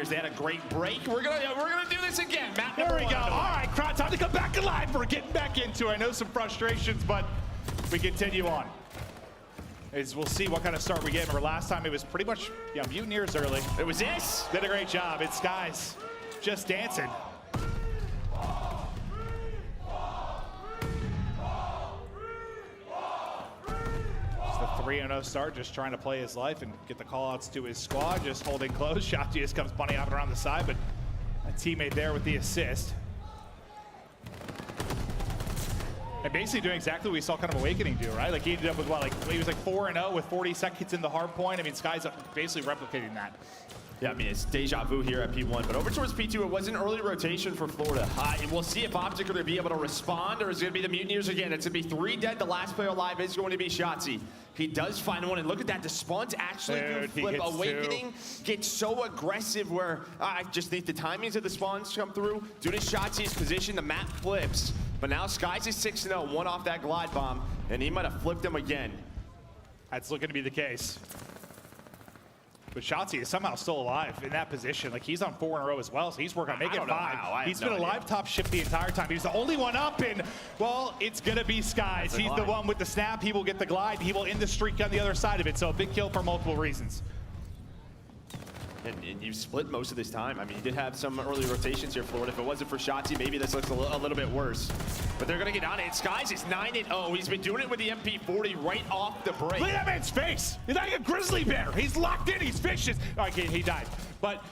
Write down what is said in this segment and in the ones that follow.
Mutineers. They had a great break. We're gonna do this again. Map There we go. All one. right, crowd, time to come back alive. We're getting back into it. I know some frustrations, but we continue on. As we'll see what kind of start we get. Remember last time it was pretty much Mutineers early. It was this. Did a great job. It's Skies just dancing. It's the 3-0 start, just trying to play his life and get the call-outs to his squad, just holding close. Shotzi just comes bunny hopping around the side, but a teammate there with the assist. And basically doing exactly what we saw kind of Awakening do, right? Like he ended up with what, like he was like 4-0 with 40 seconds in the hard point. I mean, Sky's basically replicating that. Yeah, I mean, it's deja vu here at P1, but over towards P2, it was an early rotation for Florida. We'll see if OpTic are going to be able to respond, or is it going to be the Mutineers again? It's going to be 3 dead. The last player alive is going to be Shotzi. He does find one, and look at that. The spawns actually do flip. Awakening gets so aggressive where I just think the timings of the spawns come through. Due to Shotzi's position, the map flips. But now Skies is 6-0, one off that glide bomb, and he might have flipped him again. That's looking to be the case. But Shotzi is somehow still alive in that position. Like he's on 4 in a row as well, so he's working on making 5. He's been alive top shift the entire time. He's the only one up, and well, it's gonna be Skies. He's the one with the snap. He will get the glide. He will end the streak on the other side of it. So a big kill for multiple reasons. And you split most of this time. I mean, you did have some early rotations here, Florida. If it wasn't for Shotzi, maybe this looks a little bit worse. But they're going to get on it. Skies is 9-0. He's been doing it with the MP40 right off the break. Look at that man's face. He's like a grizzly bear. He's locked in. He's vicious. Okay, he died. But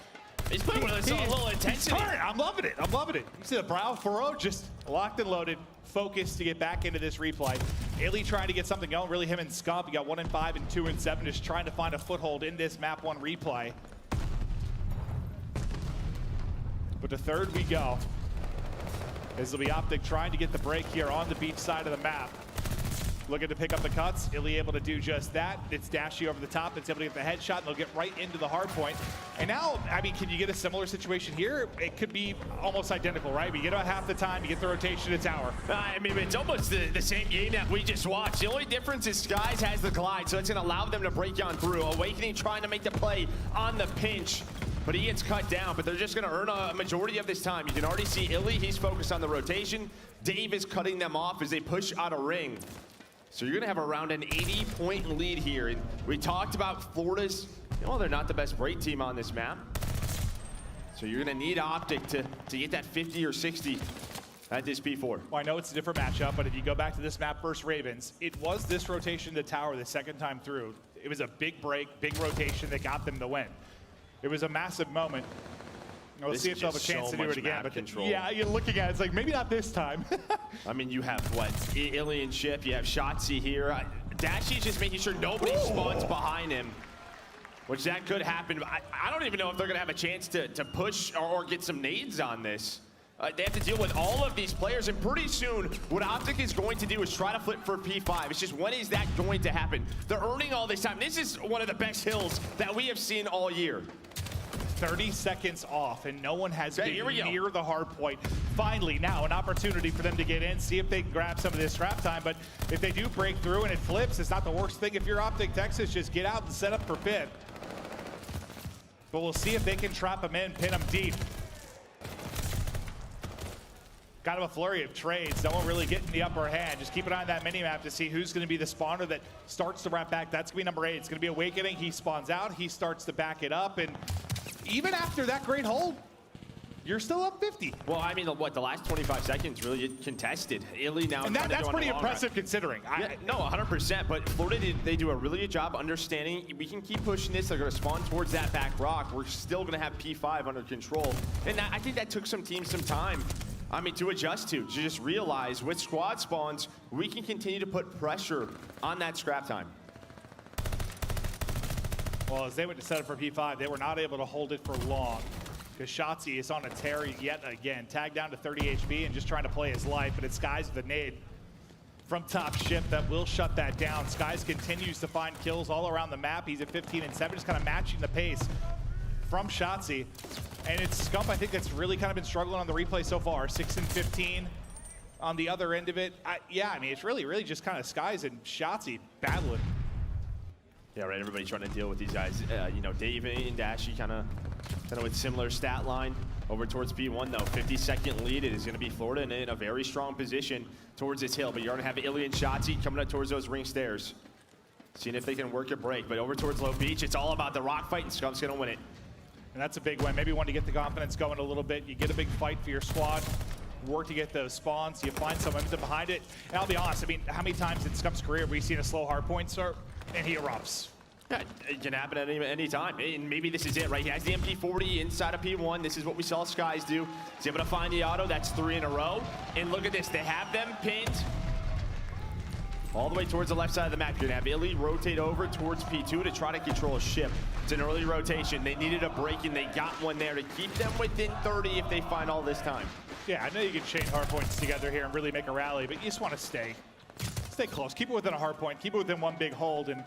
he's putting with a little intensity. I'm loving it. I'm loving it. You see the brow furrow just locked and loaded, focused to get back into this replay. Illy trying to get something going. Really, him and Scump. You got 1 and 5 and 2 and 7, just trying to find a foothold in this map 1 replay. But to third we go. This will be OpTic trying to get the break here on the beach side of the map. Looking to pick up the cuts. Illy able to do just that. It's Dashy over the top. It's able to get the headshot, and they'll get right into the hard point. And now, I mean, can you get a similar situation here? It could be almost identical, right? You get about half the time, you get the rotation, it's hour. I mean, it's almost the same game that we just watched. The only difference is Skies has the glide, so it's going to allow them to break on through. Awakening trying to make the play on the pinch. But he gets cut down, but they're just going to earn a majority of this time. You can already see Illy, he's focused on the rotation. Dave is cutting them off as they push out a ring. So you're going to have around an 80-point lead here. And we talked about Florida's, they're not the best break team on this map. So you're going to need OpTic to get that 50 or 60 at this P4. Well, I know it's a different matchup, but if you go back to this map versus Ravens, it was this rotation to tower the second time through. It was a big break, big rotation that got them the win. It was a massive moment. We'll see if they'll have a chance to do it again. But yeah, you're looking at it, it's like, maybe not this time. I mean, you have, what, Illy and Chip, you have Shotzi here. Dashy's just making sure nobody spawns behind him, which that could happen. I don't even know if they're going to have a chance to push or get some nades on this. They have to deal with all of these players, and pretty soon, what OpTic is going to do is try to flip for P5. It's just, when is that going to happen? They're earning all this time. This is one of the best hills that we have seen all year. 30 seconds off, and no one has been near the hard point. Finally, now an opportunity for them to get in, see if they can grab some of this scrap time. But if they do break through and it flips, it's not the worst thing. If you're OpTic Texas, just get out and set up for fifth. But we'll see if they can trap them in, pin them deep. Got him a flurry of trades. No one really getting the upper hand. Just keep an eye on that mini-map to see who's going to be the spawner that starts to wrap back. That's going to be number 8. It's going to be Awakening. He spawns out. He starts to back it up. And even after that great hold, you're still up 50. Well, I mean, what, the last 25 seconds really contested. Illy now. And that's pretty impressive considering. Yeah, no, 100%. But Florida, they do a really good job understanding we can keep pushing this. They're going to spawn towards that back rock. We're still going to have P5 under control. And I think that took some teams some time. I mean, to adjust to just realize with squad spawns, we can continue to put pressure on that scrap time. Well, as they went to set up for P5, they were not able to hold it for long because Shotzi is on a tear yet again. Tagged down to 30 HP and just trying to play his life, but it's Skies with a nade from top ship that will shut that down. Skies continues to find kills all around the map. He's at 15 and 7, just kind of matching the pace from Shotzi. And it's Scump, I think, that's really kind of been struggling on the replay so far. 6 and 15 on the other end of it. Yeah, I mean, it's really just kind of Skies and Shotzi battling. Yeah, right. Everybody's trying to deal with these guys. You know, Dave and Dashy kind of Kind of with similar stat line over towards P1 though. 50-second lead. It is going to be Florida in a very strong position towards this hill. But you're going to have Illy and Shotzi coming up towards those ring stairs. Seeing if they can work a break. But over towards Low Beach, it's all about the rock fight, and Scump's going to win it. And that's a big win. Maybe want to get the confidence going a little bit. You get a big fight for your squad. Work to get those spawns. You find some momentum behind it. And I'll be honest, I mean, how many times in Scump's career have we seen a slow hard point start and he erupts? Yeah, it can happen at any time. And maybe this is it, right? He has the MP40 inside of P1. This is what we saw Skies do. He's able to find the auto. That's 3 in a row. And look at this. They have them pinned all the way towards the left side of the map. You're going to have Illy rotate over towards P2 to try to control a ship. It's an early rotation. They needed a break, and they got one there to keep them within 30 if they find all this time. Yeah, I know you can chain hard points together here and really make a rally, but you just want to stay close. Keep it within a hard point. Keep it within one big hold, and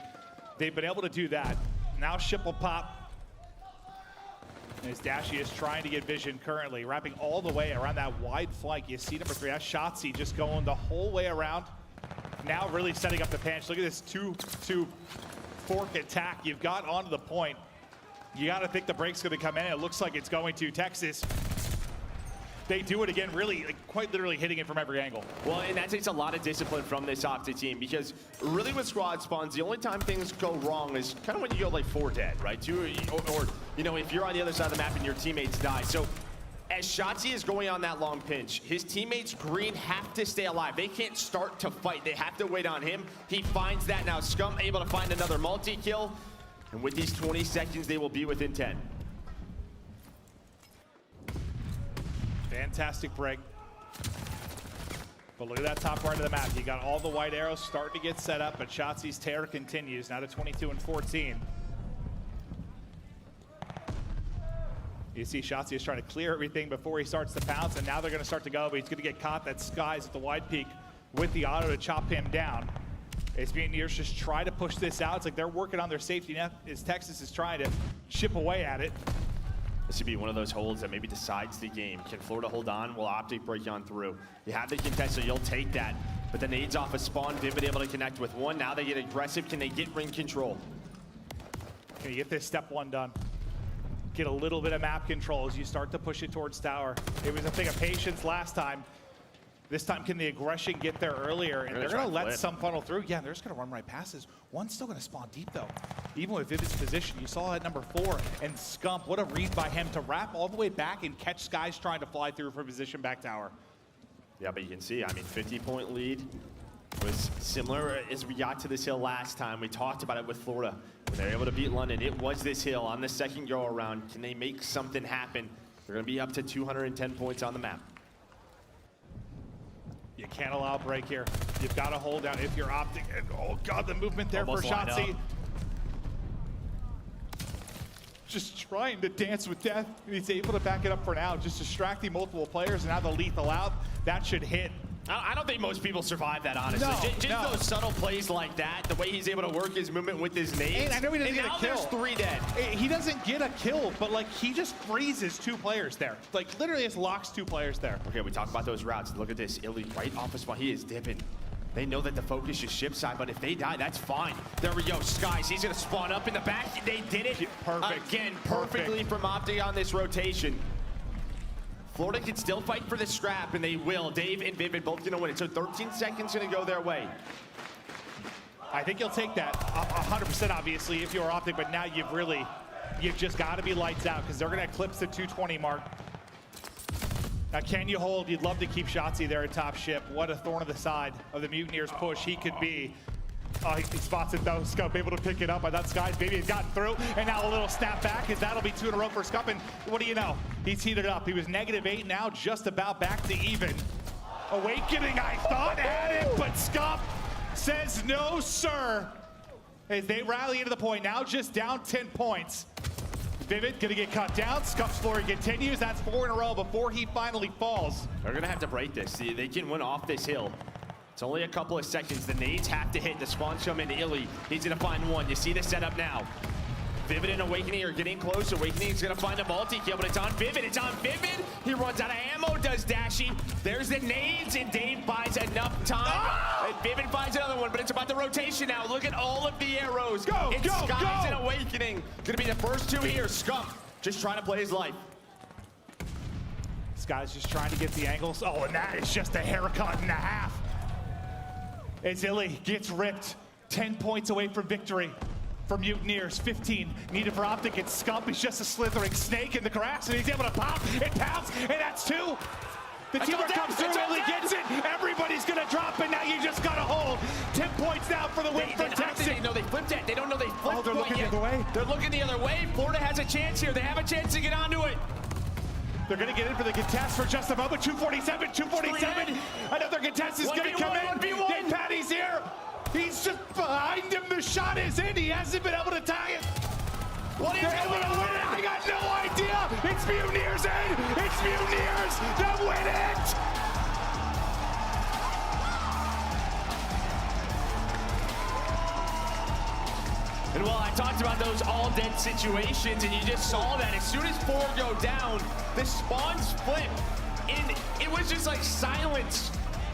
they've been able to do that. Now ship will pop. As Dashy is trying to get vision currently, wrapping all the way around that wide flank. You see number 3, that's Shotzi just going the whole way around. Now really setting up the pinch. Look at this two fork attack you've got onto the point. You got to think the break's going to come in. It looks like it's going to Texas. They do it again, really, like, quite literally hitting it from every angle. Well, and that takes a lot of discipline from this OpTic team, because really with squad spawns, the only time things go wrong is kind of when you go like 4 dead, right? 2, or you know, if you're on the other side of the map and your teammates die. So as Shotzi is going on that long pinch, his teammates green have to stay alive. They can't start to fight. They have to wait on him. He finds that now. Scum able to find another multi-kill. And with these 20 seconds, they will be within 10. Fantastic break. But look at that top part of the map. You got all the white arrows starting to get set up, but Shotzi's tear continues, now to 22 and 14. You see Shotzi is trying to clear everything before he starts to pounce, and now they're going to start to go, but he's going to get caught. That Skies at the wide peak with the auto to chop him down. As Mutineers just try to push this out. It's like they're working on their safety net as Texas is trying to chip away at it. This would be one of those holds that maybe decides the game. Can Florida hold on? Will OpTic break on through? You have the contest, so you'll take that. But the nades off a spawn, Vivid able to connect with one. Now they get aggressive. Can they get ring control? Can you get this step 1 done? Get a little bit of map control as you start to push it towards tower. It was a thing of patience last time. This time, can the aggression get there earlier? And they're going to let some funnel through. Yeah, they're just going to run right past us. One's still going to spawn deep, though. Even with Vivid's position, you saw at number 4. And Scump, what a read by him to wrap all the way back and catch Skies trying to fly through for position back tower. Yeah, but you can see, I mean, 50-point lead was similar as we got to this hill last time. We talked about it with Florida. When they're able to beat London, it was this hill on the second go-around. Can they make something happen? They're going to be up to 210 points on the map. You can't allow a break here. You've got to hold down if you're OpTic. And oh God, the movement there almost for Shotzi. Just trying to dance with death. He's able to back it up for now, just distracting multiple players, and now the lethal out. That should hit. I don't think most people survive that, honestly. No, just those subtle plays like that, the way he's able to work his movement with his nades. And I know he doesn't get a kill. There's 3 dead. He doesn't get a kill, but like he just freezes 2 players there. Like literally just locks 2 players there. Okay, we talk about those routes. Look at this. Illy right off the spot. He is dipping. They know that the focus is ship side, but if they die, that's fine. There we go. Skies, he's going to spawn up in the back. They did it. Perfect. Again, perfectly from OpTic on this rotation. Florida can still fight for the scrap, and they will. Dave and Vivid both going to win it. So 13 seconds going to go their way. I think you'll take that 100% obviously if you're OpTic, but now you've just got to be lights out because they're going to eclipse the 220 mark. Now, can you hold? You'd love to keep Shotzi there at top ship. What a thorn of the side of the Mutineers push he could be. Oh, he spots it though. Scump able to pick it up. I thought Skies maybe had gotten through, and now a little snap back as that'll be 2 in a row for Scump. And what do you know? He's heated up. He was -8, now just about back to even. Awakening, I thought, had it, but Scump says no, sir. As they rally into the point, now just down 10 points. Vivid gonna get cut down. Scump's story continues. That's 4 in a row before he finally falls. They're gonna have to break this. See, they can win off this hill. It's only a couple of seconds. The nades have to hit. The spawns come in. Illy, he's gonna find one. You see the setup now. Vivid and Awakening are getting close. Awakening's gonna find a multi-kill, but it's on Vivid. It's on Vivid. He runs out of ammo, does Dashy. There's the nades, and Dave buys enough time. And Vivid finds another one, but it's about the rotation now. Look at all of the arrows. Go, it's go, Skies go. and Awakening. Gonna be the first 2 here. Scump just trying to play his life. This guy's just trying to get the angles. Oh, and that is just a haircut and a half. As Illy gets ripped, 10 points away from victory for Mutineers. 15 needed for OpTic, and Scump is just a slithering snake in the grass, and he's able to pop and pounce, and that's 2. The teamwork comes through, Illy gets it. Everybody's gonna drop, and now you just gotta hold. 10 points now for the win for Texas. They know they flipped it. They don't know they flipped. Oh, they're looking the other way. They're looking the other way. Florida has a chance here. They have a chance to get onto it. They're going to get in for the contest for just a moment. 247, 247. Another contest is going to come in. Dave Patty's here. He's just behind him. The shot is in. He hasn't been able to tie it. What is They're able to win it. I got no idea. It's Mutineers in. It's Mutineers that win it. And well, I talked about those all-dead situations, and you just saw that. As soon as 4 go down, the spawns flip, and it was just like silence.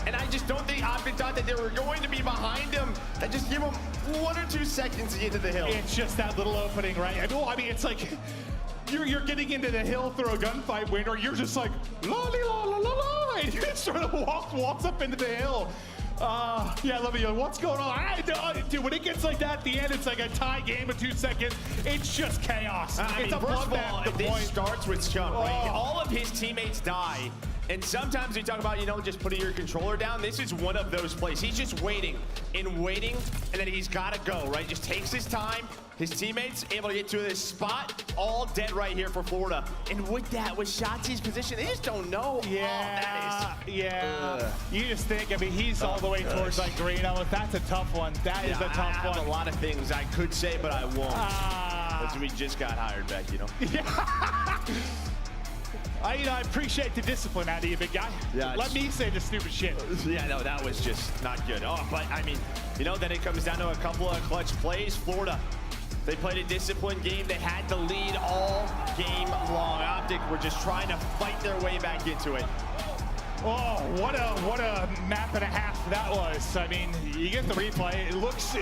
And I just don't think OpTic thought that they were going to be behind him. And just give him 1 or 2 seconds to get to the hill. It's just that little opening, right? I mean, it's like you're getting into the hill through a gunfight win, or you're just like la la la la la, and you just sort of walks up into the hill. Yeah, let me know what's going on. Dude, when it gets like that at the end, it's like a tie game of 2 seconds. It's just chaos. It's a first of bloodbath. all, this starts with Scump, right? All of his teammates die. And sometimes we talk about, you know, just putting your controller down. This is one of those plays. He's just waiting and waiting, and then he's got to go, right? Just takes his time. His teammates able to get to this spot, all dead right here for Florida. And with that, with Shotzi's position, they just don't know. Yeah, You just think, I mean, he's all the way towards like green. That's a tough one. That is a tough one. I have a lot of things I could say, but I won't. Because we just got hired back, you know? Yeah. I appreciate the discipline out of you, big guy. Yeah, Let me say the stupid shit. Yeah, no, that was just not good. Oh, but I mean, you know, then it comes down to a couple of clutch plays. Florida, they played a disciplined game. They had the lead all game long. OpTic were just trying to fight their way back into it. Oh, what a map and a half that was. I mean, you get the replay. It looks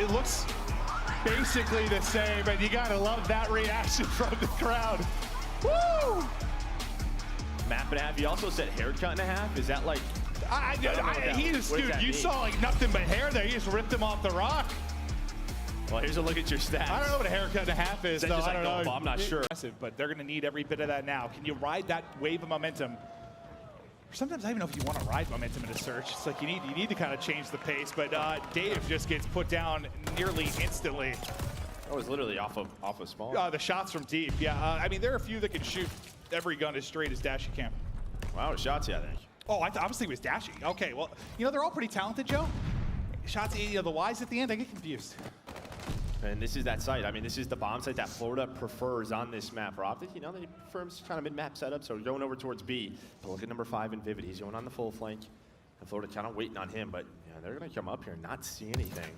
basically the same, and you gotta love that reaction from the crowd. Woo! Map and a half. He also said haircut and a half. Is that like? Dude, you saw like nothing but hair there. He just ripped him off the rock. Well, here's a look at your stats. I don't know what a haircut and a half is, though. I don't know. I'm not sure. But they're going to need every bit of that now. Can you ride that wave of momentum? Sometimes I don't even know if you want to ride momentum in a search. It's like you need to kind of change the pace. But Dave just gets put down nearly instantly. That was literally off of spawn. The shots from deep. Yeah, I mean, there are a few that can shoot every gun as straight as Dashy can. Wow, Shotzi, I think. Oh, I was thinking it was Dashy. Okay, well, they're all pretty talented, Joe. Shotzi, the Ys at the end, I get confused. And this is that site. I mean, this is the bomb site that Florida prefers on this map. For OpTic, they prefer kind of mid-map setup, so going over towards B. But look at number 5 in Vivid. He's going on the full flank. And Florida kind of waiting on him, but yeah, they're going to come up here and not see anything.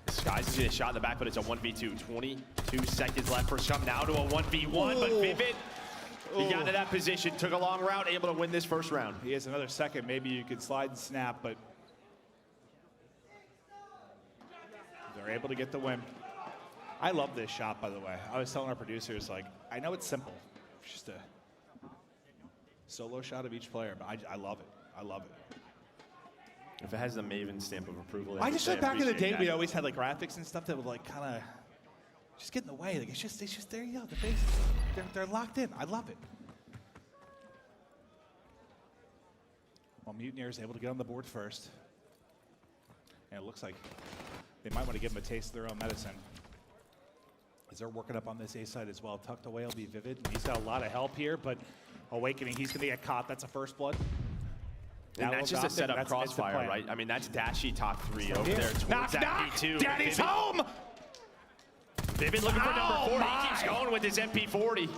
Skies is getting a shot in the back, but it's a 1v2. 22 seconds left for Scump. Now to a 1v1, but Vivid, he got into that position, took a long route, able to win this first round. He has another second. Maybe you could slide and snap, but they're able to get the win. I love this shot, by the way. I was telling our producers, like, I know it's simple. It's just a solo shot of each player, but I love it. I love it. If it has the Maven stamp of approval, I just thought back in the day we always had like graphics and stuff that would like kind of just get in the way. Like it's just there you go. The faces, they're locked in. I love it. Well, Mutineers able to get on the board first, and it looks like they might want to give them a taste of their own medicine. As they're working up on this A side as well. Tucked away will be Vivid. He's got a lot of help here, but Awakening, he's going to get caught. That's a first blood. And that's just a setup crossfire, right? I mean, that's Dashy top 3 over there towards knock, that knock. B2. Daddy's home! Vivid looking for number 4. He keeps going with his MP40.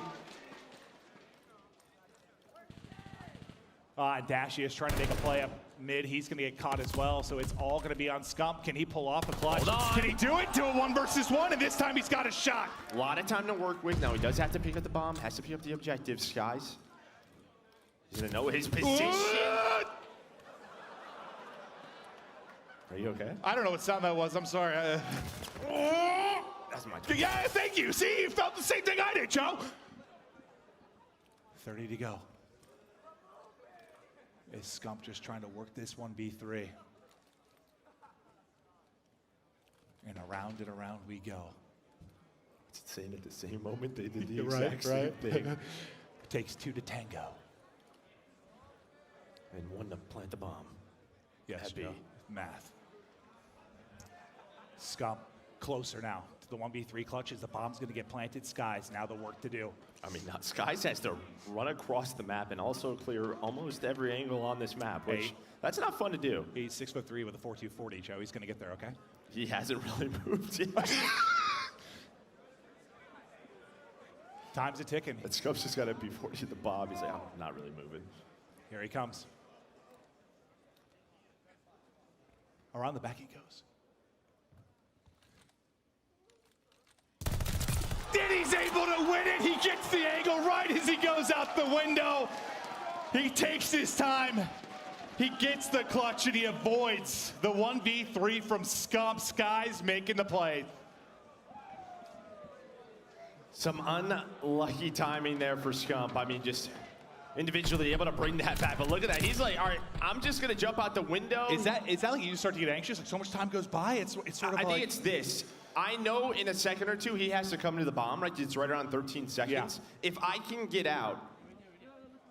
Dashy is trying to make a play up mid. He's going to get caught as well, so it's all going to be on Scump. Can he pull off a clutch? Can he do it? Do a 1 versus 1, and this time he's got a shot. A lot of time to work with. Now he does have to pick up the bomb, has to pick up the objective, Skies. He's going to know his position. Are you okay? I don't know what sound that was. I'm sorry. That's my turn. Yeah, thank you. See, you felt the same thing I did, Joe. 30 to go. Is Scump just trying to work this 1v3? And around we go. It's insane at the same moment they did the Right, exact same right. thing. Takes 2 to tango. And 1 to plant the bomb. Yes, Happy. Joe. Math. Scump closer now to the 1v3 clutches. The bomb's going to get planted. Skies now the work to do. I mean, now Skies has to run across the map and also clear almost every angle on this map, which that's not fun to do. He's 6'3" with a 4.240, Joe. He's going to get there, okay? He hasn't really moved yet. Time's a ticking. But Scump's just got to be 40 at the bomb. He's like, I'm not really moving. Here he comes. Around the back he goes. And he's able to win it. He gets the angle right as he goes out the window. He takes his time. He gets the clutch and he avoids the 1v3 from Scump. Skies making the play. Some unlucky timing there for Scump. I mean, just individually able to bring that back. But look at that. He's like, all right, I'm just going to jump out the window. Is that like you start to get anxious? Like so much time goes by? It's sort of I like... think it's this. I know in a second or two he has to come to the bomb, right? It's right around 13 seconds. Yeah. If I can get out,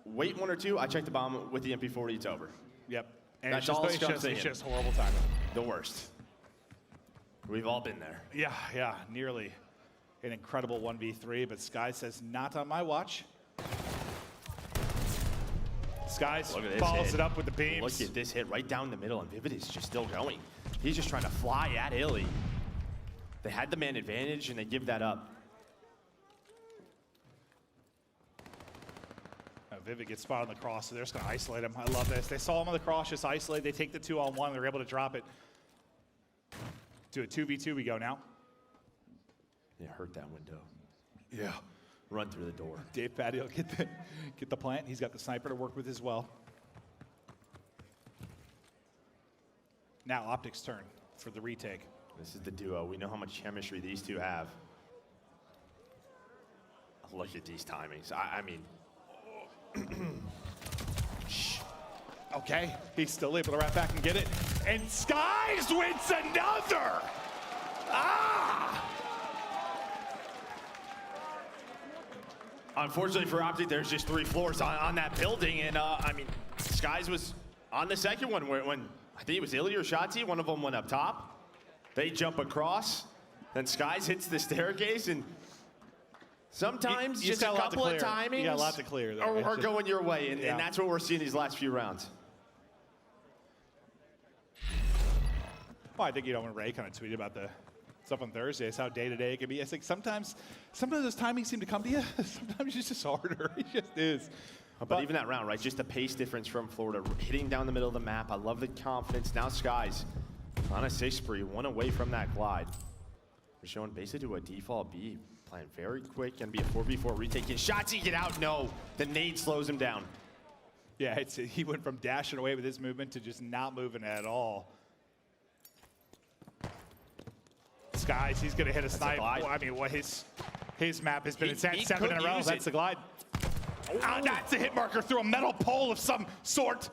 wait 1 or 2, I check the bomb with the MP40, it's over. Yep. And That's it's just horrible timing. The worst. We've all been there. Yeah, nearly an incredible 1v3, but Sky says, not on my watch. Skies follows it up with the beams. Look at this hit right down the middle, and Vivid is just still going. He's just trying to fly at Illy. They had the man advantage, and they give that up. Vivid gets spotted on the cross, so they're just going to isolate him. I love this. They saw him on the cross, just isolate. They take the 2-on-1. They're able to drop it. To a 2v2 we go now. Yeah, hurt that window. Yeah. Run through the door. Dave Patty will get the plant. He's got the sniper to work with as well. Now OpTic's turn for the retake. This is the duo. We know how much chemistry these two have. Look at these timings. I mean... Okay, he's still able to wrap back and get it. And Skies wins another! Unfortunately for OpTic, there's just 3 floors on that building, and I mean, Skies was on the second one when I think it was Illy or Shotzi, one of them went up top. They jump across, then Skies hits the staircase, and sometimes just a couple of timings you got a lot to clear there. are going your way, and that's what we're seeing these last few rounds. Well, I think, when Ray kind of tweeted about the stuff on Thursday, it's how day-to-day it can be. It's like sometimes those timings seem to come to you. Sometimes it's just harder. It just is. But even that round, right, just the pace difference from Florida, hitting down the middle of the map. I love the confidence. Now Skies on a 6 spree, 1 away from that glide. We're showing basically to a default B. Playing very quick, gonna be a 4v4 retake. Can Shotzi get out? No, the nade slows him down. Yeah, he went from dashing away with his movement to just not moving at all. Skies, he's gonna hit a snipe. I mean, what his map has been. It's at 7 in a row. That's the glide. That's a hit marker through a metal pole of some sort.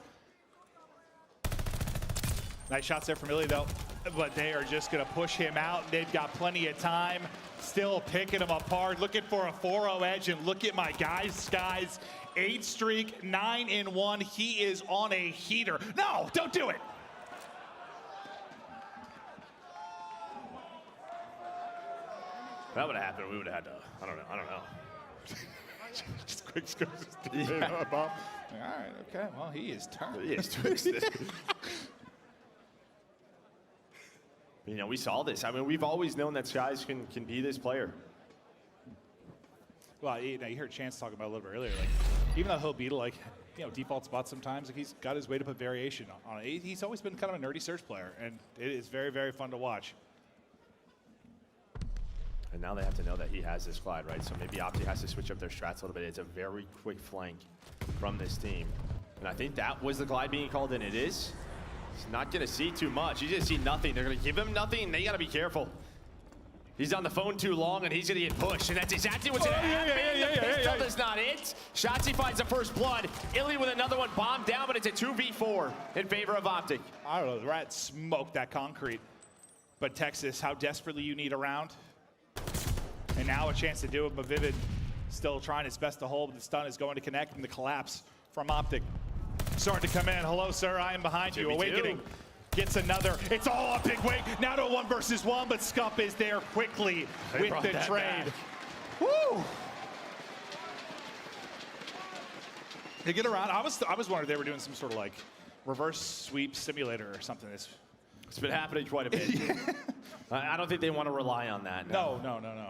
Nice shots there from Illy, though. But they are just gonna push him out. They've got plenty of time. Still picking them apart, looking for a 4-0 edge, and look at my guys, Skies. 8 streak, 9-1. He is on a heater. No, don't do it. That would have happened. We would have had to. I don't know. Just quick scores. Yeah. All right. Okay. Well, he is turned. He is twisted. We saw this. I mean, we've always known that Skies can be this player. Well, you heard Chance talk about it a little bit earlier. Like, even though he'll beat default spots sometimes, like he's got his way to put variation on it. He's always been kind of a nerdy Surge player, and it is very, very fun to watch. And now they have to know that he has this glide, right? So maybe OpTic has to switch up their strats a little bit. It's a very quick flank from this team. And I think that was the glide being called in. It is. He's not going to see too much. He's going to see nothing. They're going to give him nothing. They got to be careful. He's on the phone too long, and he's going to get pushed, and that's exactly what's going to happen. The pistol does not hit. Shotzzy finds the first blood. Illy with another one bombed down, but it's a 2v4 in favor of OpTic. I don't know, the Rat smoked that concrete. But Texas, how desperately you need a round. And now a chance to do it, but Vivid still trying his best to hold, but the stun is going to connect, and the collapse from OpTic starting to come in. Hello, sir, I am behind you. Awakening gets another. It's all a big wake. Now to a 1 versus 1, but Scump is there quickly with the trade. Woo! They get around. I was wondering if they were doing some sort of like reverse sweep simulator or something. It's been happening quite a bit. I don't think they want to rely on that. No.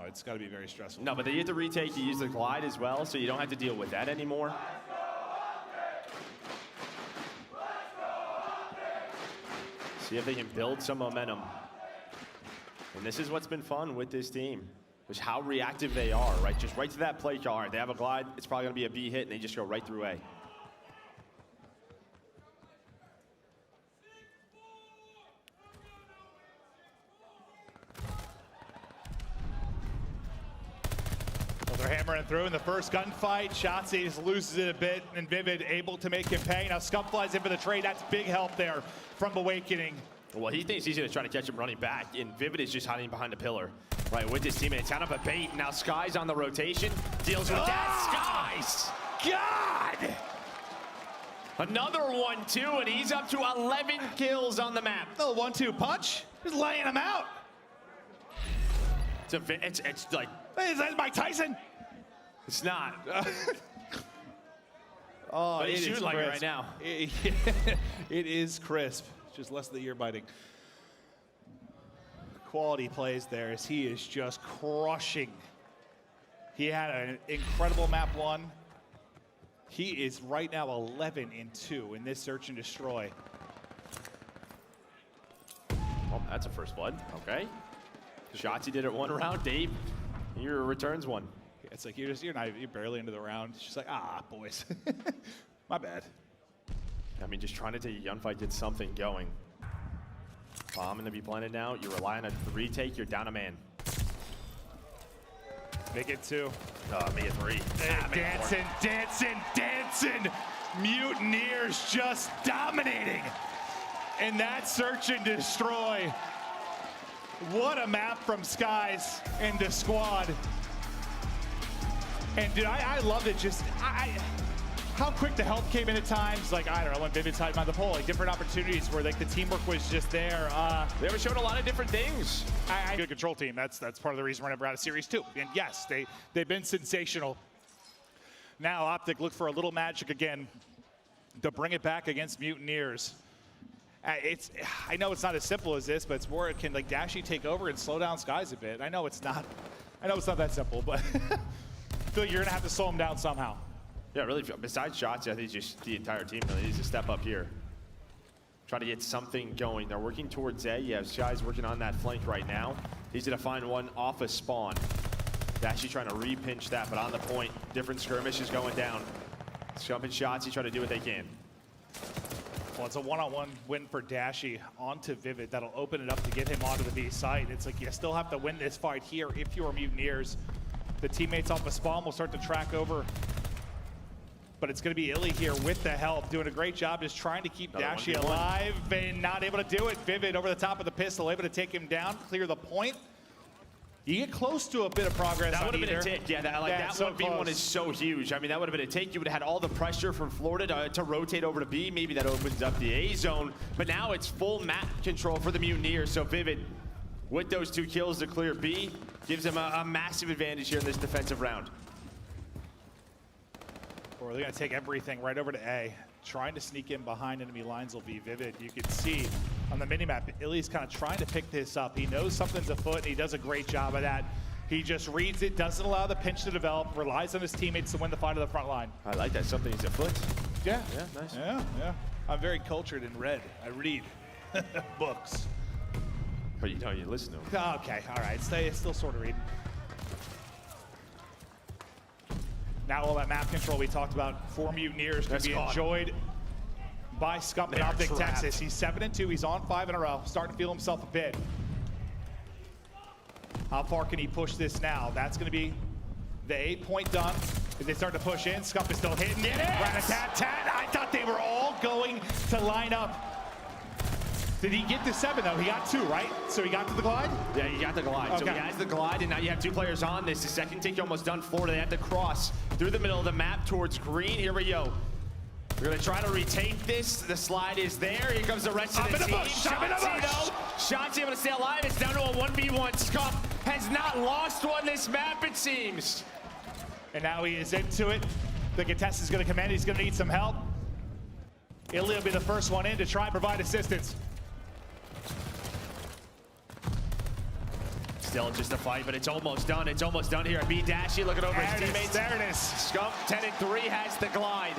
It's got to be very stressful. No, but they get the retake to use the glide as well, so you don't have to deal with that anymore. See if they can build some momentum. And this is what's been fun with this team, is how reactive they are, right? Just right to that play card. They have a glide, it's probably gonna be a B hit, and they just go right through A. Well, they're hammering through in the first gunfight. Shotzzy loses it a bit, and Vivid able to make him pay. Now Scump flies in for the trade. That's big help there from Awakening. Well, he thinks he's going to try to catch him running back, and Vivid is just hiding behind a pillar, right, with his teammate. It's kind of a bait. Now Sky's on the rotation, deals with that. Skies! God! Another 1-2, and he's up to 11 kills on the map. The 1-2 punch, just laying him out. It's like... Hey, is that Mike Tyson? It's not. Oh, but he's shooting like it right now. It is crisp. Just less than the ear biting. Quality plays there as he is just crushing. He had an incredible map 1. He is right now 11-2 in this search and destroy. Oh, that's a first blood. Okay. Shotzzy did it 1 round. Dave, he returns 1. It's like you're barely into the round. It's just like, boys. My bad. I mean, just trying to take a gunfight, get something going. Bomb going to be planted now. You rely on a retake, you're down a man. Make it 2. Make it 3. Dancing. Mutineers just dominating. And that search and destroy. What a map from Skies and the squad. And dude, I loved it. Just how quick the help came in at times. Like, I don't know, when Vivid's hiding behind the pole, like different opportunities where like the teamwork was just there. They were showing a lot of different things. Good control team. That's part of the reason we're never out of series 2. And yes, they've been sensational. Now OpTic look for a little magic again to bring it back against Mutineers. I know it's not as simple as this, but it's more, can like Dashy take over and slow down Skies a bit? I know it's not that simple, but I feel like you're gonna have to slow him down somehow. Yeah, really, besides Shotzzy, I think just the entire team really needs to step up here. Try to get something going. They're working towards A. Yeah, Sky's working on that flank right now. He's gonna find one off a spawn. Dashy trying to re-pinch that, but on the point, different skirmishes going down. Scump and Shotzzy try to do what they can. Well, it's a one-on-one win for Dashy onto Vivid. That'll open it up to get him onto the B site. It's like you still have to win this fight here if you're Mutineers. The teammates off the spawn will start to track over. But it's going to be Illy here with the help, doing a great job just trying to keep Dashy alive and not able to do it. Vivid over the top of the pistol, able to take him down, clear the point. You get close to a bit of progress. That would have been a take. Yeah, that 1v1 is so huge. I mean, that would have been a take. You would have had all the pressure from Florida to rotate over to B. Maybe that opens up the A zone. But now it's full map control for the Mutineers. So Vivid, with those 2 kills to clear B, gives them a massive advantage here in this defensive round. Or they're going to take everything right over to A. Trying to sneak in behind enemy lines will be Vivid. You can see on the minimap, Illy's kind of trying to pick this up. He knows something's afoot, and he does a great job of that. He just reads it, doesn't allow the pinch to develop, relies on his teammates to win the fight at the front line. I like that. Something's afoot. Yeah. Yeah, nice. Yeah. I'm very cultured and read. I read books. But you listen to them. Okay, all right. Still sort of reading. Now all that map control we talked about for Mutineers to be enjoyed by Scump and OpTic Texas. He's 7-2. He's on 5 in a row. Starting to feel himself a bit. How far can he push this now? That's going to be the 8-point done. If they start to push in, Scump is still hitting it. Rat-a-tat-tat. I thought they were all going to line up. Did he get to 7 though? He got 2, right? So he got to the glide? Yeah, he got the glide. Okay. So he has the glide, and now you have 2 players on this. The second take almost done. Florida, they have to cross through the middle of the map towards green. Here we go. We're gonna try to retake this. The slide is there. Here comes the rest of the team. Shotzi able to stay alive. It's down to a 1v1. Scump has not lost one this map, it seems. And now he is into it. The contestant is gonna come in. He's gonna need some help. Ilya will be the first one in to try and provide assistance. Still just a fight, but it's almost done. It's almost done here. B Dashy looking over his teammates. There it is. Scump 10-3 has the glide.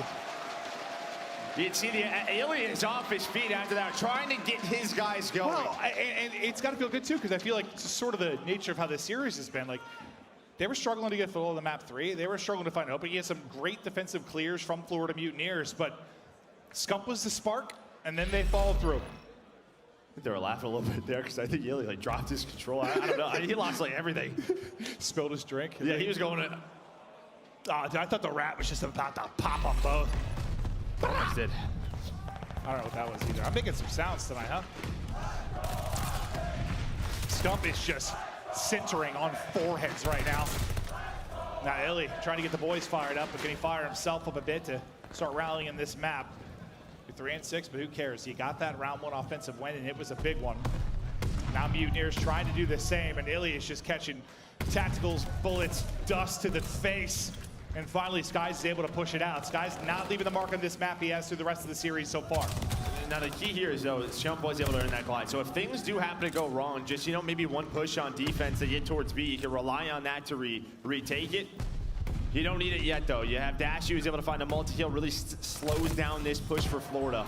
You can see the alien is off his feet after that, trying to get his guys going. Well, and it's got to feel good too, because I feel like it's sort of the nature of how this series has been. Like, they were struggling to get full of the map 3. They were struggling to find open. He had some great defensive clears from Florida Mutineers, but Scump was the spark, and then they followed through. They were laughing a little bit there because I think Ilya like dropped his control. I don't know. He lost like everything. Spilled his drink. Yeah, he was going to. Oh, dude, I thought the rat was just about to pop on both. Almost did. I don't know what that was either. I'm making some sounds tonight, huh? Scump is just centering on foreheads right now. Now Illy trying to get the boys fired up, but can he fire himself up a bit to start rallying in this map? You're 3-6, but who cares? He got that round 1 offensive win, and it was a big one. Now Mutineers trying to do the same, and Illy is just catching tacticals, bullets, dust to the face. And finally, Skies is able to push it out. Skies not leaving the mark on this map he has through the rest of the series so far. Now the key here is though, Shump was able to earn that glide. So if things do happen to go wrong, just maybe one push on defense to get towards B, you can rely on that to retake it. You don't need it yet though. You have Dash, who's able to find a multi-kill, really slows down this push for Florida.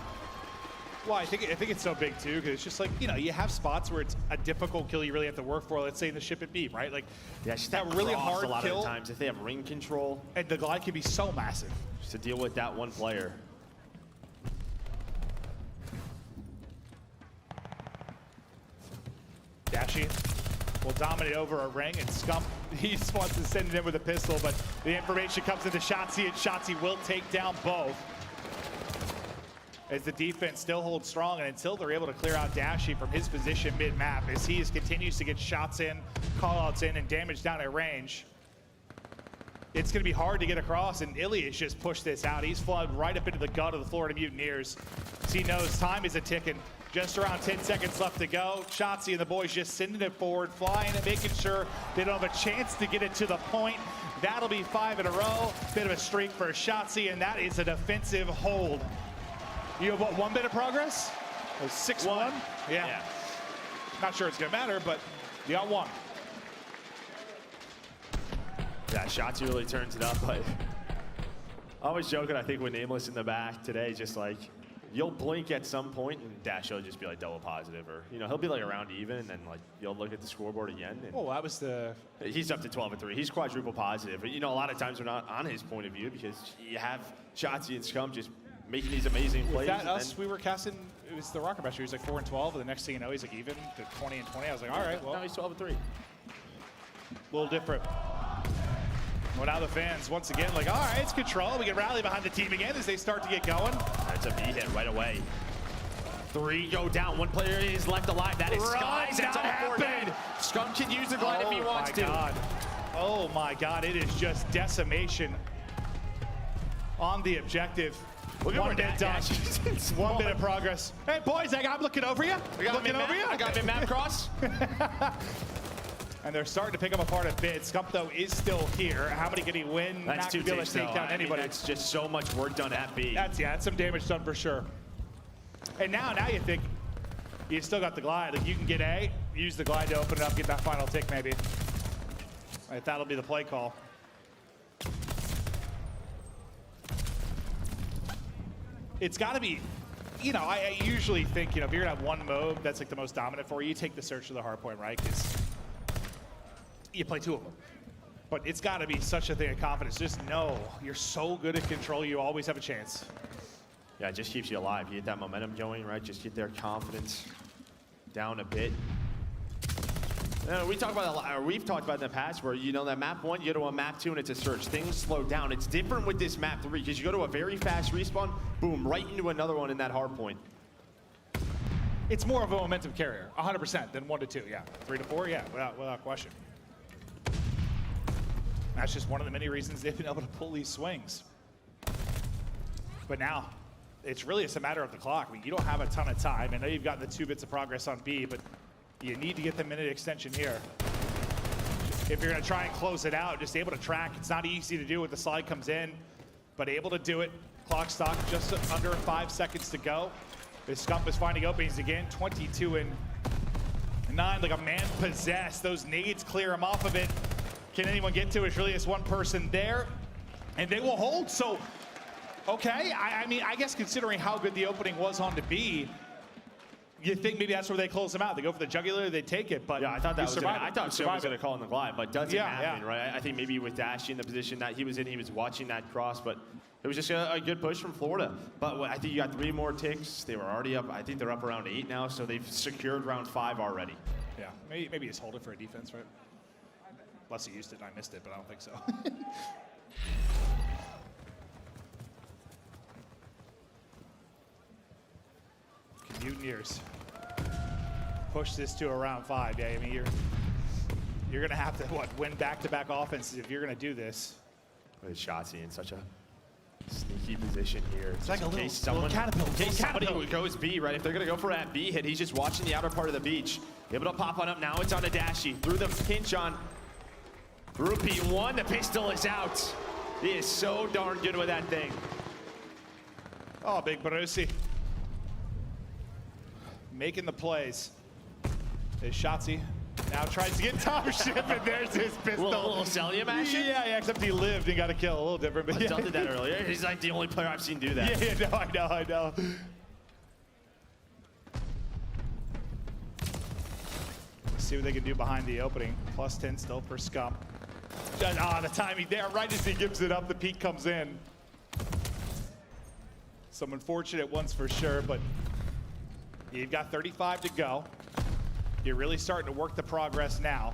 Well, I think it's so big too, because it's just like, you have spots where it's a difficult kill you really have to work for. Let's say in the ship at B, right? Like, yeah, just that really hard a lot kill. Of the times if they have ring control, and the glide can be so massive. Just to deal with that one player. Dashy will dominate over a ring, and Scump, he just wants to send it in with a pistol, but the information comes into Shotzi, and Shotzi will take down both. As the defense still holds strong, and until they're able to clear out Dashy from his position mid-map, as he continues to get shots in, call-outs in, and damage down at range, it's going to be hard to get across, and Illy has just pushed this out. He's flooded right up into the gut of the Florida Mutineers. As he knows time is a-ticking. Just around 10 seconds left to go. Shotzi and the boys just sending it forward, flying and making sure they don't have a chance to get it to the point. That'll be 5 in a row. Bit of a streak for Shotzi, and that is a defensive hold. You have, what, 1 bit of progress? 6-1? Yeah. Not sure it's going to matter, but you got 1. Yeah, Shotzi really turns it up, but I was joking, I think, with Nameless in the back today, just like, you'll blink at some point and Dash will just be like double positive, or, he'll be like around even, and then like, you'll look at the scoreboard again. And that was the... He's up to 12-3. He's quadruple positive. But, a lot of times we're not on his point of view because you have Shotzi and Scump just making these amazing plays. Was that us? We were casting, it was the Rocket Basher. He was like 4-12, and the next thing you know, he's like even to 20-20. I was like, all right, well. Now he's 12-3. A little different. Well, now the fans, once again, like, all right, it's control. We can rally behind the team again as they start to get going. That's a B hit right away. 3 go down. 1 player is left alive. That is Skies. That's all 4 dead. Scump can use the glide if he wants to. God. Oh, my God. It is just decimation on the objective. Look at 1 bit done. 1 bit of progress. Hey, boys, I'm looking over you. I got mid map cross. And they're starting to pick up apart a bit. Scump, though, is still here. How many can he win? That's not 2 be able takes, to take down anybody. That's just so much work done at B. That's some damage done for sure. And now you think you still got the glide. Like, you can get A, use the glide to open it up, get that final tick maybe. Right, that'll be the play call. It's got to be, I usually think, if you're gonna have one mode that's like the most dominant for you, you take the search to the hard point, right? Because you play 2 of them. But it's got to be such a thing of confidence. Just know you're so good at control, you always have a chance. Yeah, it just keeps you alive. You get that momentum going, right? Just get their confidence down a bit. We talk about a lot, or we've talked about in the past where, you know, that map 1, you go to a map 2 and it's a search. Things slow down. It's different with this map 3 because you go to a very fast respawn, boom, right into another one in that hard point. It's more of a momentum carrier, 100%, than 1 to 2, yeah. 3 to 4, yeah, without question. That's just one of the many reasons they've been able to pull these swings. But now, it's really just a matter of the clock. I mean, you don't have a ton of time. I know you've gotten the 2 bits of progress on B, but you need to get the minute extension here. If you're gonna try and close it out, just able to track. It's not easy to do when the slide comes in, but able to do it. Clock stock just under 5 seconds to go. The Scump is finding openings again, 22 and 9, like a man possessed. Those nades clear him off of it. Can anyone get to it? It's really just one person there, and they will hold. So, okay, I mean, I guess considering how good the opening was on to B, you think maybe that's where they close them out. They go for the jugular, they take it, but yeah, I thought that was survive. I thought Sim was going to call in the glide, but doesn't happen, yeah. right? I think maybe with Dashy in the position that he was in, he was watching that cross, but it was just a good push from Florida. But I think you got 3 more ticks. They were already up. I think they're up around 8 now, so they've secured round 5 already. Yeah, maybe just hold it for a defense, right? Unless he used it and I missed it, but I don't think so. Mutineers push this to a round 5. Yeah, I mean, you're gonna have to win back-to-back offenses if you're gonna do this. With Shotzi in such a sneaky position here. It's like a little catapult. In case somebody goes B, right? If they're gonna go for that B hit, he's just watching the outer part of the beach. Able to pop on up now. It's on to Dashy through the pinch on Rupee 1. The pistol is out. He is so darn good with that thing. Oh, big Barussi. Making the plays. Is Shotzi now tries to get top ship, and there's his pistol. Little Celium action? Yeah, except he lived and got a kill. A little different, but Adele did that earlier. He's like the only player I've seen do that. Yeah, no, I know. See what they can do behind the opening. Plus 10 still for Scump. The timing there, right as he gives it up, the peak comes in. Some unfortunate ones for sure, but you've got 35 to go. You're really starting to work the progress now.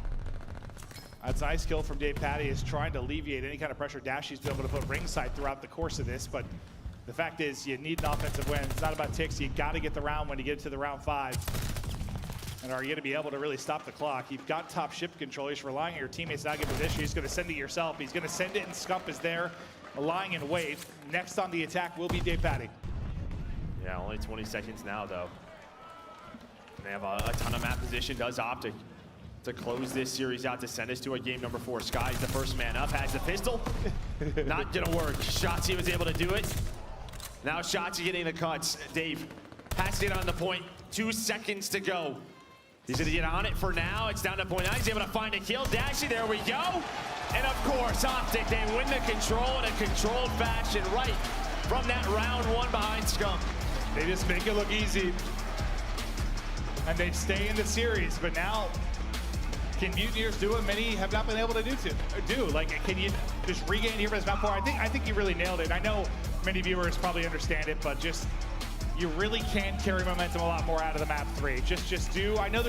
That's a nice kill from Dave Patty, is trying to alleviate any kind of pressure Dashy's been able to put ringside throughout the course of this, but the fact is you need an offensive win. It's not about ticks. You got to get the round when you get to the round 5. And are you going to be able to really stop the clock? You've got top ship control. You're relying on your teammates not getting position. He's going to send it yourself. He's going to send it, and Scump is there, lying in wait. Next on the attack will be Dave Patty. Yeah, only 20 seconds now, though. They have a ton of map position. Does OpTic to close this series out to send us to a game number 4. Sky's the first man up, has the pistol. Not going to work. Shotzi was able to do it. Now Shotzi getting the cuts. Dave has to get on the point. 2 seconds to go. He's going to get on it for now. It's down to point 9. He's able to find a kill. Dashy, there we go. And of course, OpTic, they win the control in a controlled fashion right from that round 1 behind Scump. They just make it look easy. And they stay in the series, but now can Mutineers do what many have not been able to do? Like, can you just regain here for this map 4? I think you really nailed it. I know many viewers probably understand it, but just you really can carry momentum a lot more out of the map 3. Just do. I know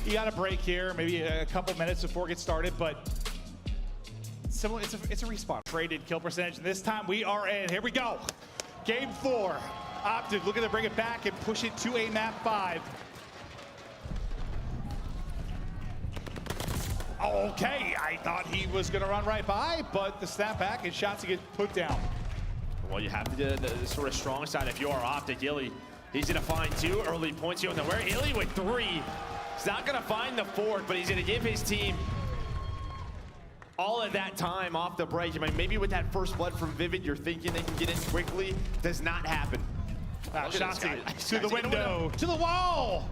you got a break here, maybe a couple minutes before it gets started, but similar. It's a respawn. Traded kill percentage, and this time we are in. Here we go. Game 4. OpTic looking to bring it back and push it to a map 5. Okay, I thought he was going to run right by, but the snap back and shots to get put down. Well, you have to do the sort of strong side if you are OpTic. Illy, he's going to find 2 early points here. Where Illy with 3. He's not going to find the 4th, but he's going to give his team all of that time off the break. I mean, maybe with that first blood from Vivid, you're thinking they can get in quickly. Does not happen. Shotzi to the window, to the wall,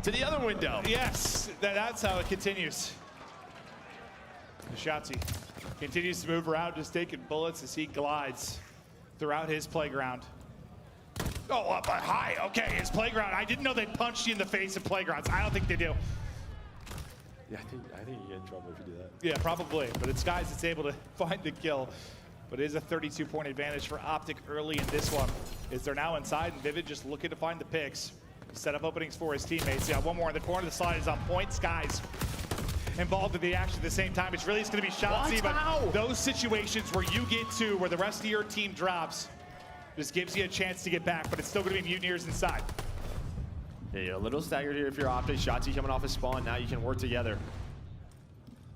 to the other window. Yes, that's how it continues. Shotzi continues to move around, just taking bullets as he glides throughout his playground. Oh, up high. Okay, his playground. I didn't know they punched you in the face in playgrounds. I don't think they do. Yeah, I think you get in trouble if you do that. Yeah, probably. But it's guys that's able to find the kill. But it is a 32-point advantage for OpTic early in this one. Is they're now inside, and Vivid just looking to find the picks. Set up openings for his teammates. Yeah, one more in the corner. The slide is on point. Skies involved in the action at the same time. It's really just going to be Shotzzy, but How? those situations where you get to, where the rest of your team drops, just gives you a chance to get back, but it's still going to be Mutineers inside. Yeah, you're a little staggered here if you're OpTic. Shotzzy coming off his spawn. Now you can work together.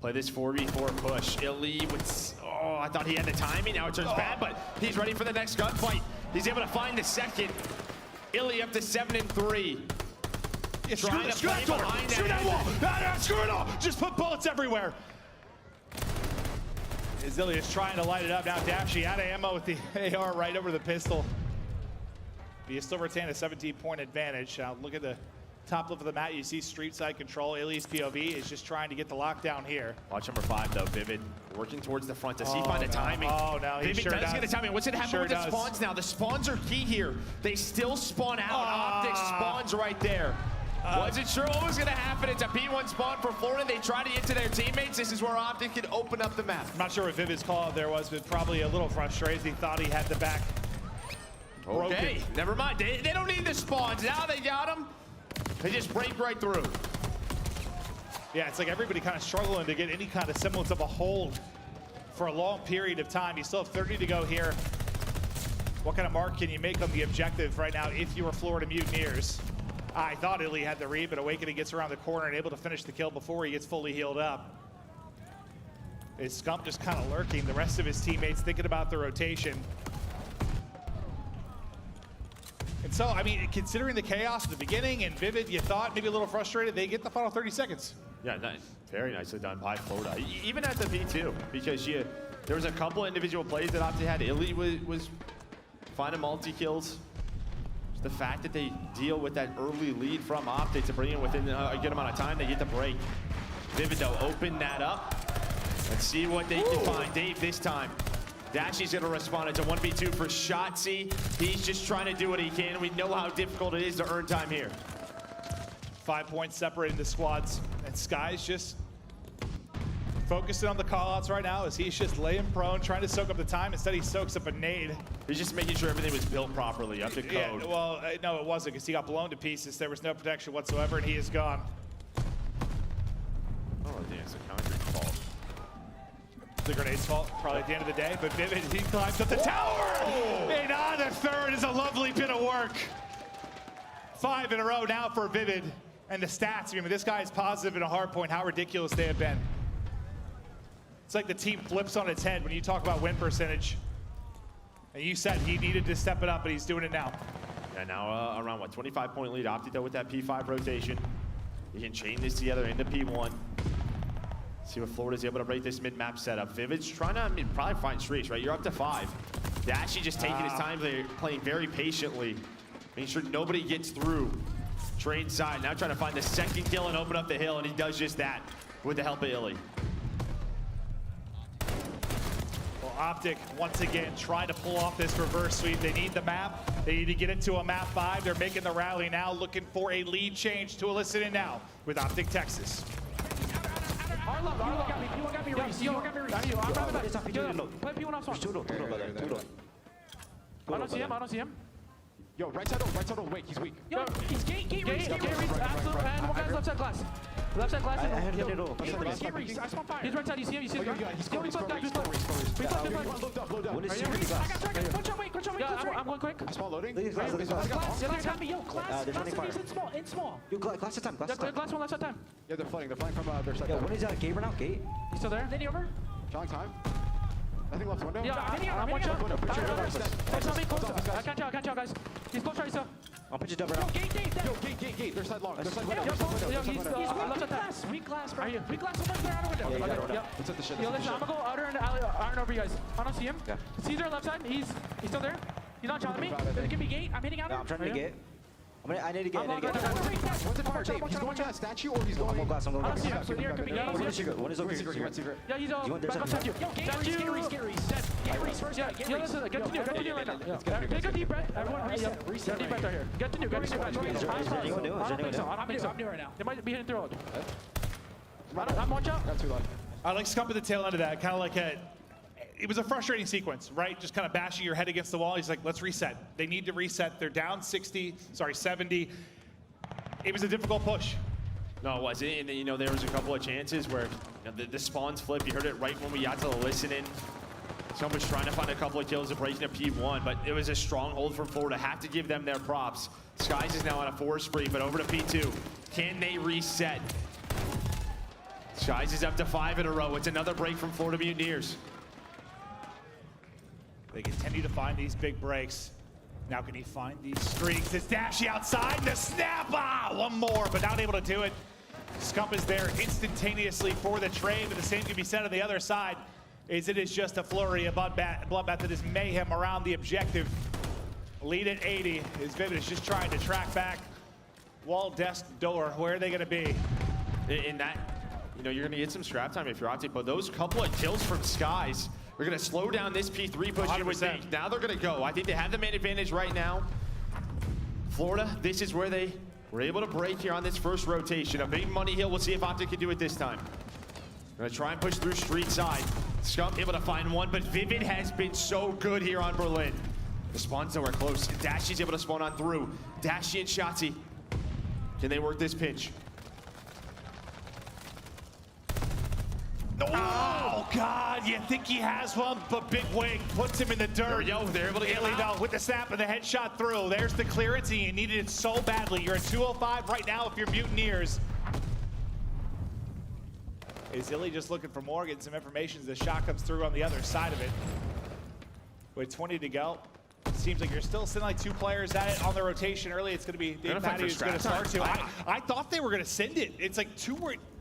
Play this 4v4 push. Illy with, oh, I thought he had the timing. Now it turns bad, but he's ready for the next gunfight. He's able to find the second. Illy up to 7-3. Yeah, Trying to play door. behind Screw that. that wall. Screw it all. Just put bullets everywhere. Illy is trying to light it up. Now Dashy out of ammo with the AR right over the pistol. But you still retain a 17-point advantage. Now look at the top left of the mat. You see street side control. Illy's POV is just trying to get the lockdown here. Watch number 5 though, Vivid. Working towards the front. Does he find the timing? Oh, no, he Vivid sure does does. get a timing. What's going to happen Sure with the does. spawns now? The spawns are key here. They still spawn out. OpTic spawns right there. Wasn't sure what was going to happen. It's a P1 spawn for Florida. They try to get to their teammates. This is where OpTic can open up the map. I'm not sure what Vivid's call out there was, but probably a little frustrated. He thought he had the back. Okay, never mind. They don't need the spawns. Now they got them. They just break right through. Yeah, it's like everybody kind of struggling to get any kind of semblance of a hold for a long period of time. You still have 30 to go here. What kind of mark can you make on the objective right now if you were Florida Mutineers? I thought Illy had the read, but Awakening gets around the corner and able to finish the kill before he gets fully healed up. Is Scump just kind of lurking? The rest of his teammates thinking about the rotation. And so, I mean, considering the chaos at the beginning and Vivid, you thought maybe a little frustrated, they get the final 30 seconds. Yeah, very nicely done by Florida. Even at the P2, because there was a couple individual plays that OpTic had. Illy was finding multi-kills. The fact that they deal with that early lead from OpTic to bring it within a good amount of time, they get the break. Vivid, though, open that up. Let's see what they can find. Dave this time. Dashy's going to respond. It's a 1v2 for Shotzzy. He's just trying to do what he can. We know how difficult it is to earn time here. 5 points separating the squads. And Sky's just focusing on the callouts right now as he's just laying prone, trying to soak up the time. Instead, he soaks up a nade. He's just making sure everything was built properly up to code. Yeah, well, no, it wasn't, because he got blown to pieces. There was no protection whatsoever, and he is gone. Oh, I think it's a concrete fault. The grenade's fault, probably at the end of the day. But Vivid, he climbs up the tower! And on the third is a lovely bit of work. 5 in a row now for Vivid. And the stats, I mean, this guy is positive in a hard point. How ridiculous they have been. It's like the team flips on its head when you talk about win percentage. And you said he needed to step it up, but he's doing it now. Yeah, now around, what, 25-point lead. OpTic, though, with that P5 rotation. You can chain this together into P1. See what Florida's able to break this mid-map setup. Vivid's trying to, probably find streaks, right? You're up to 5. Dashy just taking his time, playing very patiently, making sure nobody gets through. Train side, now trying to find the second kill and open up the hill, and he does just that with the help of Illy. Well, OpTic, once again, trying to pull off this reverse sweep. They need the map. They need to get it to a map 5. They're making the rally now, looking for a lead change to elicit in now with OpTic Texas. P1 got me raised. Yo, got me raised. I'm grabbing that. Yo, play P1 off spawn. I don't see him. Yo, right side on, wait, he's weak. Yo, he's gate raised. Absolute, and one guy's left side glass. Left side glass. I had it all. Gate raised. I spawn fire. He's right side. You see him? You see him? He's Yo, he's left. Load up. What is I security got glass? dragon. Clutch on wait. Yeah, I'm going quick. I spawn loading. Look at glass, look at glass. Glass. The other got me. Yo, glass. There's running fire. In small. Yo, glass of time, glass of time. Glass one left side time. Yeah, they're flooding from their side. Yo, when is gate right now? Gate? He's still there. Then he over. Showing time. Nothing left window. Yeah, I'm one shot. I can't tell, guys. He's close right still. I'll pitch it double now. Gate. Their side long. Their side window. He's left side glass. Weak glass, bro. Weak glass. Someone's there out of window. Yeah. Let's hit the shit. Yo, listen, I'm gonna go outer and iron over you guys. I don't see him. Yeah. Caesar left side. He's still there. He's not challenging me. It could be gate. I'm hitting outer. No, I'm trying to get. I need to get. What's the fire? He's going to that statue or he's going? I'm going glass, I'm going I don't see glass. him. So near it could be gate. One is secret, one is over secret. Yeah, he's all. You want their Back side? up statue. Yo, Gate Reese first. Yeah, listen, continue right now. Take a deep breath. Everyone, reset deep breath right here. Get the new. Is there anyone new? I don't think so. I'm new right now. They might be hitting through. I'm one shot. Got too low. I like Scump at the tail end of that, kind of like it was a frustrating sequence, right? Just kind of bashing your head against the wall. He's like, let's reset. They need to reset. They're down 70. It was a difficult push. No, it wasn't. And you know, there was a couple of chances where the spawns flip. You heard it right when we got to the listening. Someone was trying to find a couple of kills to break into P1, but it was a stronghold from Florida. Have to give them their props. Skies is now on a 4 spree, but over to P2. Can they reset? Skies is up to 5 in a row. It's another break from Florida Mutineers. They continue to find these big breaks. Now can he find these streaks? It's Dashy outside, the snap! Ah, one more, but not able to do it. Scump is there instantaneously for the trade, but the same can be said on the other side. It is just a flurry, a bloodbath that is mayhem around the objective. Lead at 80, as Vivid is just trying to track back. Wall, desk, door, where are they gonna be? In that, you know, you're gonna get some scrap time if you're OpTic, but those couple of kills from Skies are gonna slow down this P3 push, you would think. Now they're gonna go. I think they have the man advantage right now. Florida, this is where they were able to break here on this first rotation. A big money hill. We'll see if OpTic can do it this time. Gonna try and push through street side. Scump able to find one, but Vivid has been so good here on Berlin. The spawns though are close. Dashy's able to spawn on through. Dashy and Shotzi. Can they work this pinch? Oh, God, you think he has one, but Big Wig puts him in the dirt. There we go, they're able to get him out. With the snap and the headshot through. There's the clearance, and you needed it so badly. You're at 205 right now if you're Mutineers. Is Illy just looking for more, getting some information as the shot comes through on the other side of it. With 20 to go. Seems like you're still sitting like 2 players at it on the rotation early. It's going to be Dave Patty who's going to start to. I thought they were going to send it. It's like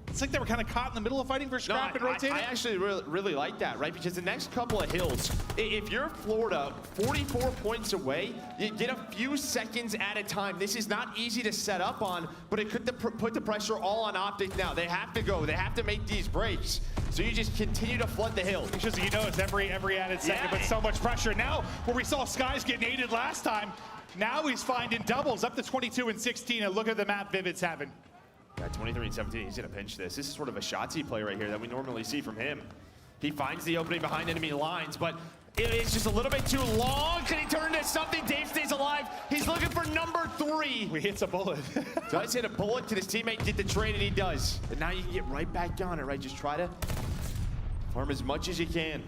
it's like they were kind of caught in the middle of fighting for scrap and rotating. I actually really like that, right? Because the next couple of hills, if you're Florida, 44 points away, you get a few seconds at a time. This is not easy to set up on, but it could put the pressure all on OpTic now. They have to go. They have to make these breaks. So you just continue to flood the hill. It's just, you know, it's every added second, but so much pressure. Now, where we saw Skies get naded last time, now he's finding doubles up to 22 and 16, and look at the map Vivid's having. Yeah, 23 and 17, he's gonna pinch this. This is sort of a Shotzi play right here that we normally see from him. He finds the opening behind enemy lines, but it's just a little bit too long. Can he turn into something? Dave stays alive. He's looking for number 3. He hits a bullet. Does hit a bullet. Can his teammate get the trade? And he does. And now you can get right back on it, right? Just try to farm as much as you can.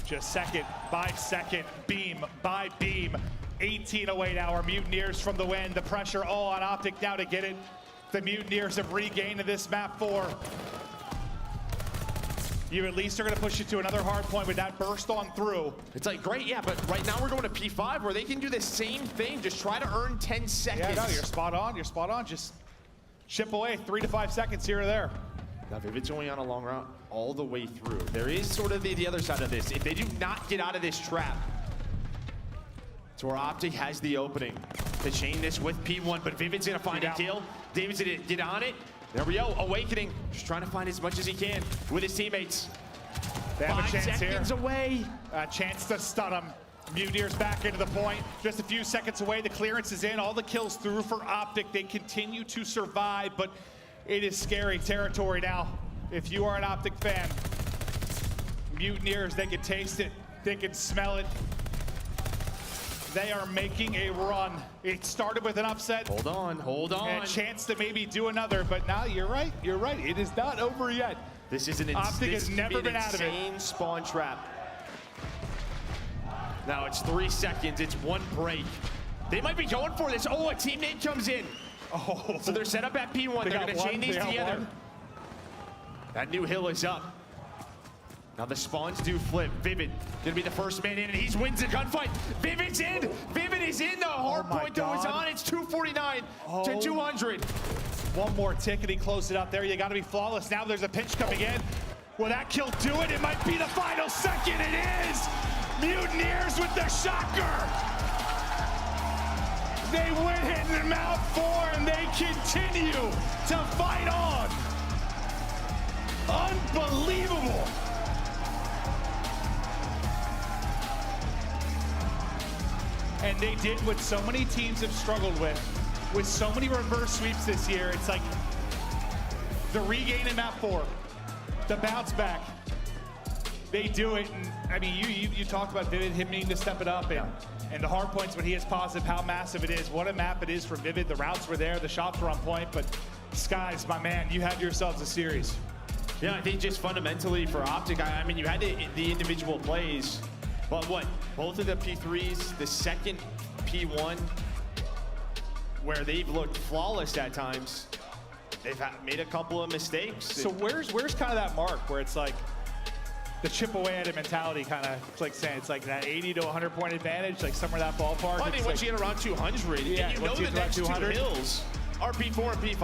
Just second by second, beam by beam. 18 away now. Our Mutineers from the win. The pressure all on OpTic now to get it. The Mutineers have regained this map 4. You at least are going to push it to another hard point with that burst on through. It's like, great, yeah, but right now we're going to P5 where they can do the same thing. Just try to earn 10 seconds. Yeah, no, you're spot on. You're spot on. Just chip away 3 to 5 seconds here or there. Now, Vivid's only on a long route all the way through. There is sort of the other side of this. If they do not get out of this trap, so where OpTic has the opening to chain this with P1, but Vivid's gonna find a kill. David's gonna get on it. There we go, Awakening. Just trying to find as much as he can with his teammates. They have 5 a chance seconds here. Away. A chance to stun him. Mutineers back into the point. Just a few seconds away. The clearance is in. All the kills through for OpTic. They continue to survive, but it is scary territory now. If you are an OpTic fan, Mutineers, they can taste it. They can smell it. They are making a run. It started with an upset. Hold on, hold on. And a chance to maybe do another, but now you're right. You're right. It is not over yet. This is an OpTic has never been out of it. insane spawn trap. Now it's 3 seconds. It's 1 break. They might be going for this. Oh, a teammate comes in. Oh, so they're set up at P1. They're going to chain these together. That new hill is up. Now the spawns do flip. Vivid gonna be the first man in, and he wins the gunfight. Vivid's in. Vivid is in. The hard point though is on. It's 249 to 200. One more tick and he closed it up there. You got to be flawless. Now there's a pinch coming in. Will that kill do it? It might be the final second. It is. Mutineers with the shocker. They win in map 4 and they continue to fight on. Unbelievable. And they did what so many teams have struggled with so many reverse sweeps this year. It's like the regain in map 4, the bounce back. They do it, and I mean, you talked about Vivid, him needing to step it up, and the hard points when he is positive, how massive it is. What a map it is for Vivid. The routes were there, the shots were on point, but Skies, my man, you have yourselves a series. Yeah, I think just fundamentally for OpTic, I mean, you had the individual plays, but what? Both of the P3s, the second P1, where they've looked flawless at times, they've made a couple of mistakes. So where's kind of that mark where it's like the chip away at it mentality kind of clicks in? It's like that 80 to 100 point advantage, like somewhere that ballpark. I mean, it's once like, you get around 200, yeah, and you know once you the get around next 200. two hills are P4 and P5.